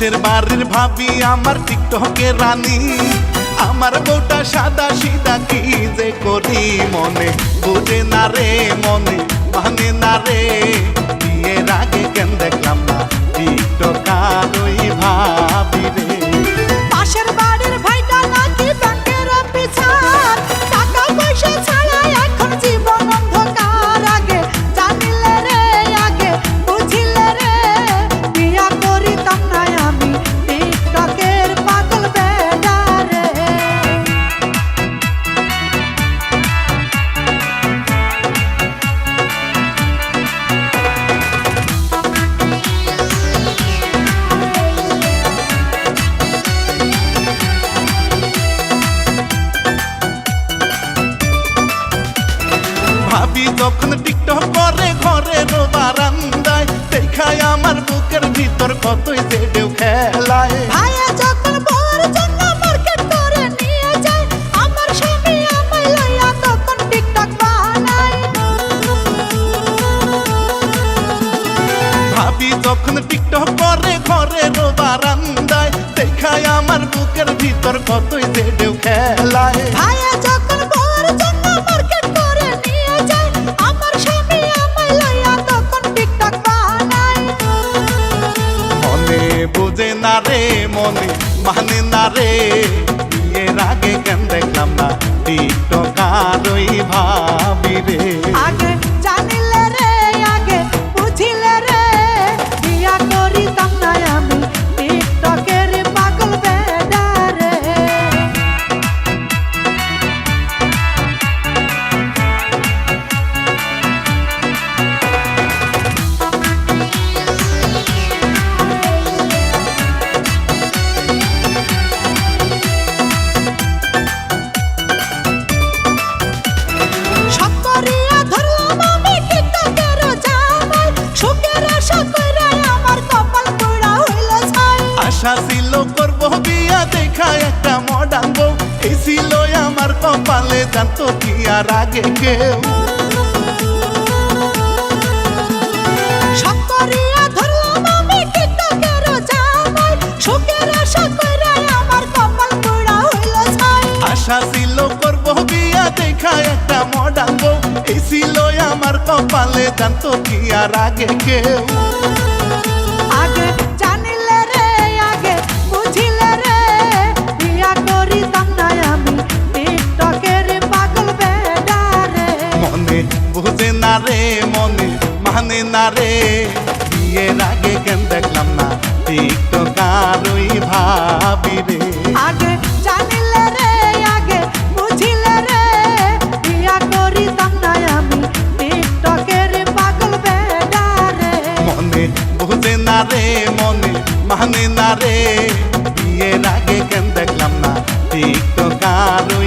পাশের বাড়ির ভাবি আমার টিকটকের রানী, আমার বউটা সাদা সিধা কি যে করি মনে বোঝে না রে, মনে মানে না রে। বিয়ের আগে কেন দেখলাম না টিকটকার ওই ভাবি রে। পাশের বাড়ির ভাইটা নাকি ব্যাংকের অফিসার, টাকা পয়সা ছাড়া এখন জীবন অন্ধকার। আগে জানিলে রে, আগে বুঝিলে রে, বিয়া করিতাম না আমি টিকটকের পাগল বেডা রে। ভাবি যখন টিকটক করে ঘরের বারান্দায়, দেখায় আমার বুকের ভিতর কতই যে ঢেউ খেলায়। ভাইয়া যখন বউর জন্য মার্কেট করে নিয়ে যায়, আমার স্বামী আমায় লইয়া তখন টিকটক বানায়। ভাবি যখন টিকটক করে ঘরের বারান্দায়, দেখায় আমার বুকের ভিতর কতই যে ঢেউ খেলায়। ভাইয়া যখন বউর জন্য মার্কেট করে নিয়ে যায়, আমার স্বামী আমায় লইয়া তখন টিকটক বানায়। মনে বোঝে না রে, মনে মানে না রে, বিয়ের আগে কেন দেখলাম না টিকটকার ওই ভাবি রে। আগে জানিলে রে, আগে বুঝিলে রে, বিয়া করিতাম না আমি টিকটকের পাগল বেডা রে। শখ করিয়া ধরলাম আমি টিকটকের জামাই, সুখের আশা কইরা আমার কপাল পোড়া হইল ছাই। আশা ছিল করবো বিয়া, দেখা একটা মডার্ন বউ, এই ছিল আমার কপালে, জানতো কি আর আগে কেউ। শখ করিয়া ধরলাম আমি টিকটকের জামাই, সুখের আশা কইরা আমার কপাল পোড়া হইল ছাই। আশা ছিল করবো বিয়া, দেখা একটা মডার্ন বউ, এই ছিল আমার কপালে, জানতো কি আর আগে কেউ। আগে জানিলে রে, আগে বুঝিলে রে, বিয়া করিতাম না আমি টিকটকের পাগল বেডা রে। মনে বোঝে না রে, মনে মানে না রে, বিয়ের আগে কেন দেখলাম না টিকটকার ওই ভাবি রে। আগে জানিলে রে, আগে বুঝিলে রে, বিয়া করিতাম না আমি টিকটকের পাগল বেডা রে। মনে বোঝে না রে, মনে মানে না রে, বিয়ের আগে কেন দেখলাম না টিকটকার ওই